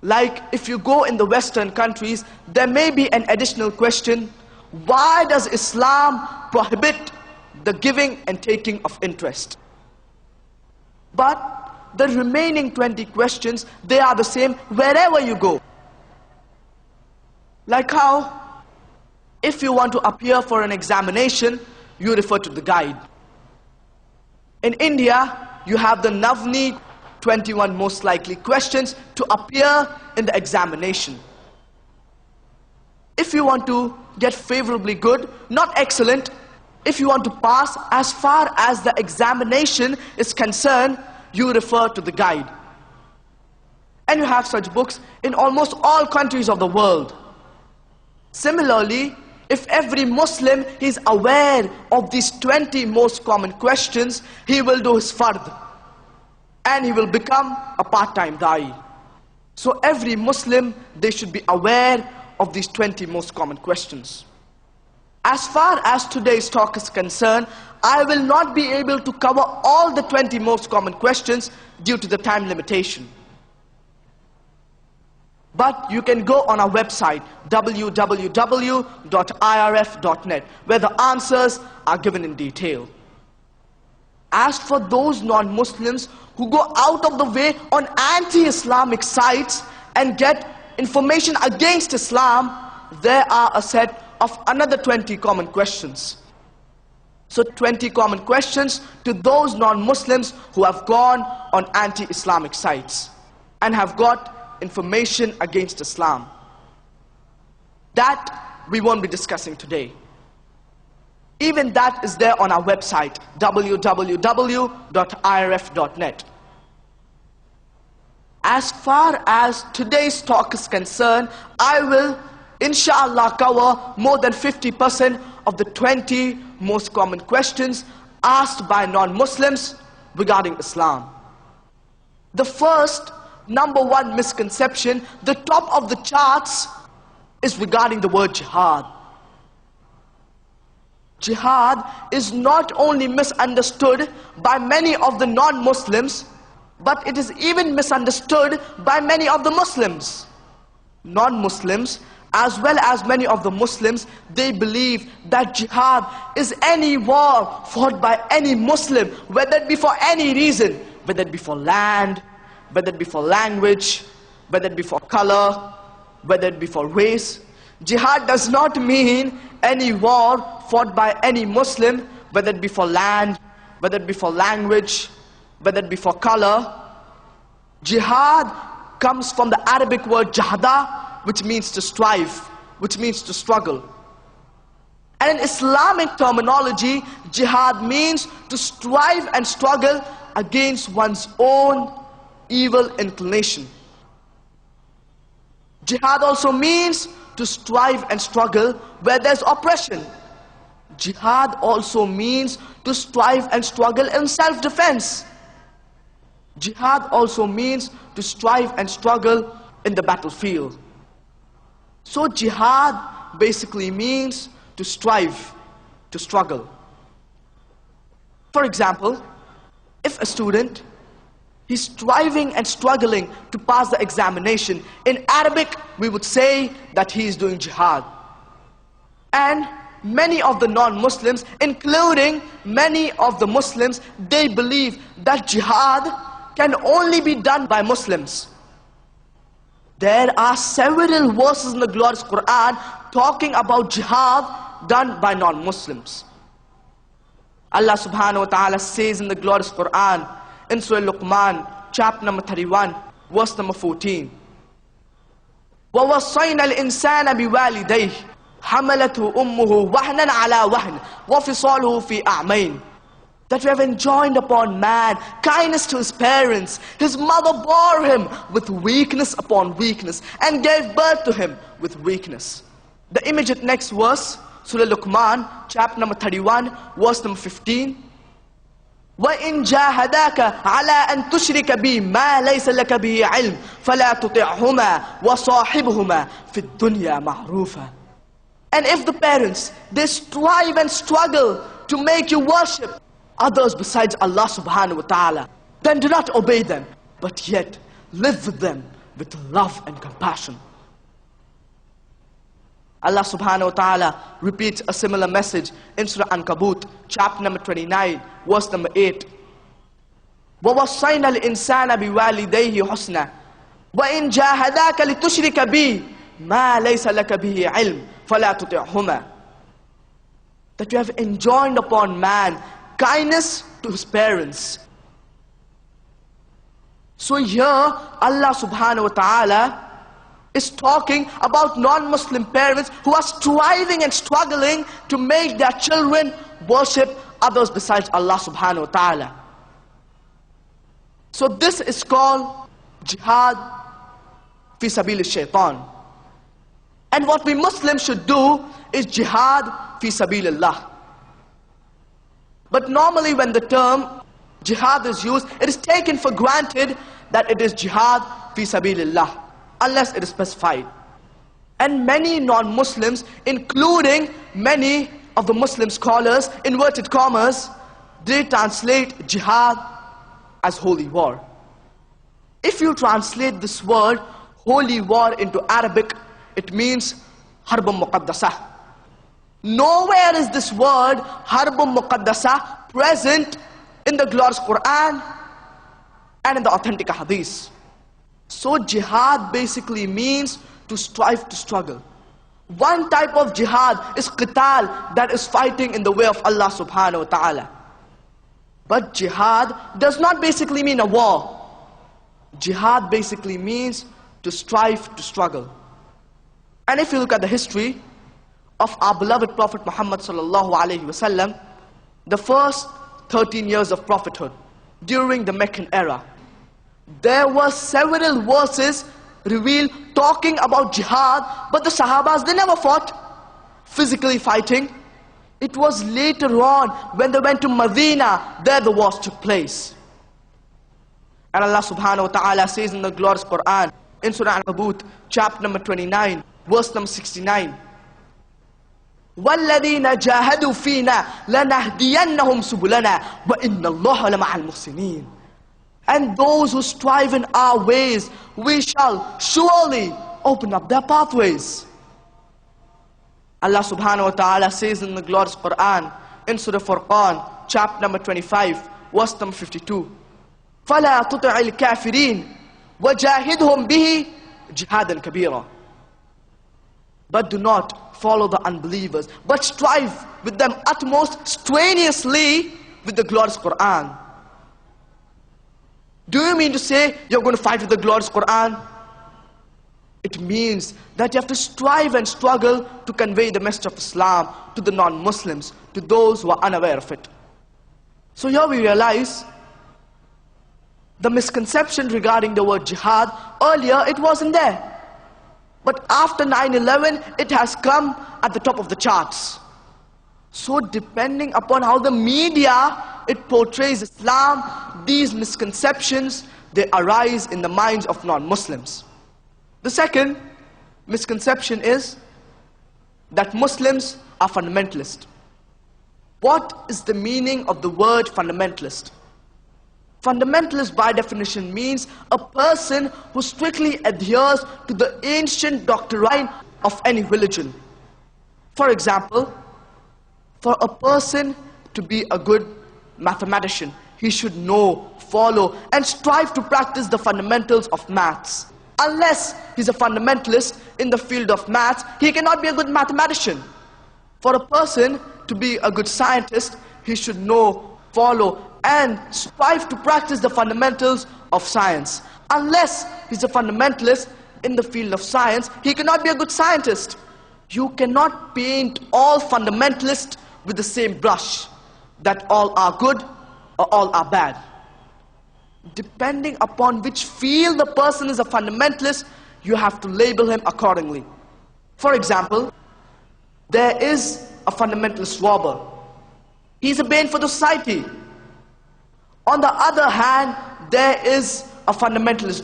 Like if you go in the Western countries, there may be an additional question: why does Islam prohibit the giving and taking of interest? But the remaining 20 questions, they are the same wherever you go. Like how, if you want to appear for an examination, you refer to the guide. In India, you have the Navneet 21 most likely questions to appear in the examination. If you want to get favorably good, not excellent, if you want to pass as far as the examination is concerned, you refer to the guide. And you have such books in almost all countries of the world. Similarly, if every Muslim is aware of these 20 most common questions, he will do his fard and he will become a part-time da'i. So every Muslim, they should be aware of these 20 most common questions. As far as today's talk is concerned, I will not be able to cover all the 20 most common questions due to the time limitation. But you can go on our website, www.irf.net, where the answers are given in detail. As for those non-Muslims who go out of the way on anti-Islamic sites and get information against Islam, there are a set of another 20 common questions. So 20 common questions to those non-Muslims who have gone on anti-Islamic sites and have got information against Islam. That we won't be discussing today. Even that is there on our website, www.irf.net. As far as today's talk is concerned, I will, inshallah, cover more than 50% of the 20 most common questions asked by non-Muslims regarding Islam. The first, number one misconception, the top of the charts, is regarding the word jihad. Jihad is not only misunderstood by many of the non-Muslims, but it is even misunderstood by many of the Muslims. Non-Muslims, as well as many of the Muslims, they believe that jihad is any war fought by any Muslim, whether it be for any reason, whether it be for land, whether it be for language, whether it be for color, whether it be for race. Jihad does not mean any war fought by any Muslim, whether it be for land, whether it be for language, whether it be for color. Jihad comes from the Arabic word jahada, which means to strive, which means to struggle. And in Islamic terminology, jihad means to strive and struggle against one's own evil inclination. Jihad also means to strive and struggle where there's oppression. Jihad also means to strive and struggle in self-defense. Jihad also means to strive and struggle in the battlefield. So jihad basically means to strive, to struggle. For example, if a student, he's striving and struggling to pass the examination, in Arabic we would say that he is doing jihad. And many of the non-Muslims, including many of the Muslims, they believe that jihad can only be done by Muslims. There are several verses in the glorious Quran talking about jihad done by non-Muslims. Allah subhanahu wa ta'ala says in the glorious Quran, in Surah Luqman, chapter number 31, verse number 14, وَوَصَّيْنَا الْإِنسَانَ بِوَالِدَيْهِ حَمَلَتْهُ أُمُّهُ وَهْنًا عَلَى وَهْنٍ وَفِصَالُهُ فِي أَعْمَيْنِ. That we have enjoined upon man kindness to his parents. His mother bore him with weakness upon weakness and gave birth to him with weakness. The immediate next verse, Surah Luqman, chapter number 31, verse number 15. وَإِن جَاهَدَاكَ عَلَىٰ أَن تُشْرِكَ بِي مَا لَيْسَ لَكَ بِهِ عِلْمٍ فَلَا تُطِعْهُمَا وَصَاحِبْهُمَا فِي الدُّنْيَا مَعْرُوفًا. And if the parents, they strive and struggle to make you worship others besides Allah subhanahu wa ta'ala, then do not obey them, but yet live with them, with love and compassion. Allah subhanahu wa ta'ala repeats a similar message in Surah Ankabut, chapter number 29, verse number 8. وَوَصَّيْنَا الْإِنسَانَ بِوَالِدَيْهِ حُسْنًا وَإِنْ جَاهَدَاكَ لِتُشْرِكَ بِي مَا لَيْسَ لَكَ بِهِ عِلْمٍ فَلَا تُطِعْهُمَا. That you have enjoined upon man kindness to his parents. So here Allah subhanahu wa ta'ala is talking about non-Muslim parents who are striving and struggling to make their children worship others besides Allah subhanahu wa ta'ala. So this is called jihad fi sabil shaitan. And what we Muslims should do is jihad fi sabilillah. But normally when the term jihad is used, it is taken for granted that it is jihad fi sabilillah, unless it is specified. And many non-Muslims, including many of the Muslim scholars, inverted commas, they translate jihad as holy war. If you translate this word holy war into Arabic, it means harbun muqaddasah. Nowhere is this word harbun muqaddasah present in the glorious Quran and in the authentic hadith. So jihad basically means to strive, to struggle. One type of jihad is qital, that is fighting in the way of Allah subhanahu wa ta'ala. But jihad does not basically mean a war. Jihad basically means to strive, to struggle. And if you look at the history of our beloved Prophet Muhammad sallallahu alaihi wasallam, the first 13 years of prophethood, during the Meccan era, there were several verses revealed talking about jihad, but the Sahabas, they never fought, physically fighting. It was later on, when they went to Medina, there the wars took place. And Allah subhanahu wa ta'ala says in the glorious Quran, in Surah Ankabut, chapter number 29, verse number 69, وَالَّذِينَ جَاهَدُوا فِينَا لَنَهْدِيَنَّهُمْ سُبُلَنَا وَإِنَّ اللَّهَ لَمَعَ الْمُحْسِنِينَ. And those who strive in our ways, we shall surely open up their pathways. Allah subhanahu wa ta'ala says in the glorious Quran, in Surah Furqan, chapter number 25, verse number 52, فَلَا تُطِعِ الْكَافِرِينَ وَجَاهِدْهُمْ بِهِ جِهَادًا كَبِيرًا. But do not follow the unbelievers, but strive with them utmost strenuously with the glorious Quran. Do you mean to say you're going to fight with the glorious Quran? It means that you have to strive and struggle to convey the message of Islam to the non-Muslims, to those who are unaware of it. So here we realize the misconception regarding the word jihad. Earlier it wasn't there, but after 9/11 it has come at the top of the charts. So depending upon how the media it portrays Islam, these misconceptions, they arise in the minds of non-Muslims. The second misconception is that Muslims are fundamentalist. What is the meaning of the word fundamentalist? Fundamentalist by definition means a person who strictly adheres to the ancient doctrine of any religion. For example, for a person to be a good mathematician, he should know, follow, and strive to practice the fundamentals of maths. Unless he's a fundamentalist in the field of maths, he cannot be a good mathematician. For a person to be a good scientist, he should know, follow, and strive to practice the fundamentals of science. Unless he's a fundamentalist in the field of science, he cannot be a good scientist. You cannot paint all fundamentalists with the same brush, that all are good or all are bad. Depending upon which field the person is a fundamentalist, you have to label him accordingly. For example, there is a fundamentalist robber. He's a bane for the society. On the other hand, there is a fundamentalist